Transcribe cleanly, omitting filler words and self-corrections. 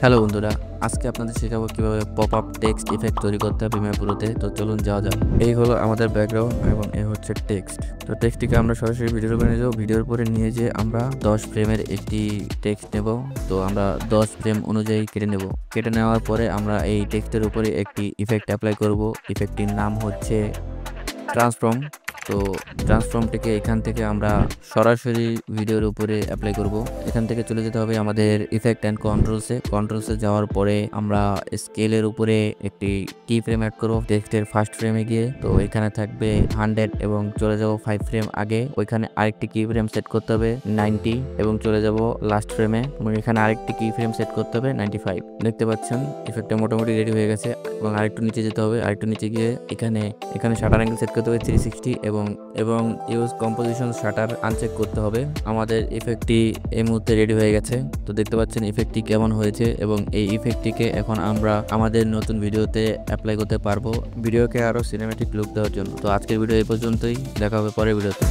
Hello বন্ধুরা, আজকে আপনাদের শেখাবো কিভাবে পপ আপ টেক্সট ইফেক্ট তৈরি করতে হবে প্রিমিয়ার প্রোতে। তো চলুন যাওয়া যাক। এই হলো আমাদের ব্যাকগ্রাউন্ড এবং এই হচ্ছে টেক্সট। তো টেক্সটটিকে আমরা সরাসরি ভিডিওর উপরে নিয়ে যাবো। ভিডিওর উপরে নিয়ে যে আমরা 10 ফ্রেমের একটি টেক্সট নেব। তো আমরা 10 ফ্রেম অনুযায়ী কেটে নেব। কেটে নেওয়ার পরে আমরা এই টেক্সটের উপরে একটি ইফেক্ট অ্যাপ্লাই করব। ইফেক্টটির নাম হচ্ছে ট্রান্সফর্ম। তো ট্রান্সফর্মটিকে এখান থেকে আমরা সরাসরি ভিডিওর উপরে অ্যাপ্লাই করব। এখান থেকে চলে যেতে হবে আমাদের ইফেক্ট অ্যান্ড কন্ট্রোলসে যাওয়ার পরে আমরা স্কেলের উপরে একটি কি ফ্রেম অ্যাড করব টেক্সটের ফার্স্ট ফ্রেমে গিয়ে। তো এখানে থাকবে 100 এবং চলে যাব 5 ফ্রেম আগে। ওইখানে আরেকটি কি ফ্রেম সেট করতে হবে 90 এবং চলে যাব লাস্ট ফ্রেমে এবং এখানে আরেকটি কি ফ্রেম সেট করতে হবে 95। দেখতে পাচ্ছেন ইফেক্টটা মোটামুটি রেডি হয়ে গেছে এবং আরেকটু নিচে যেতে হবে। আরেকটু নিচে গিয়ে এখানে শাটার অ্যাঙ্গেল সেট করতে হবে 360 এবং ইউজ কম্পোজিশন শাটার আনচেক করতে হবে। আমাদের ইফেক্টটি এই মুহূর্তে রেডি হয়ে গেছে। তো দেখতে পাচ্ছেন ইফেক্টটি কেমন হয়েছে এবং এই ইফেক্টটিকে এখন আমরা আমাদের নতুন ভিডিওতে অ্যাপ্লাই করতে পারবো ভিডিওকে আরো সিনেমেটিক লুক দেওয়ার জন্য। তো আজকের ভিডিও এই পর্যন্তই, দেখা হবে পরের ভিডিওতে।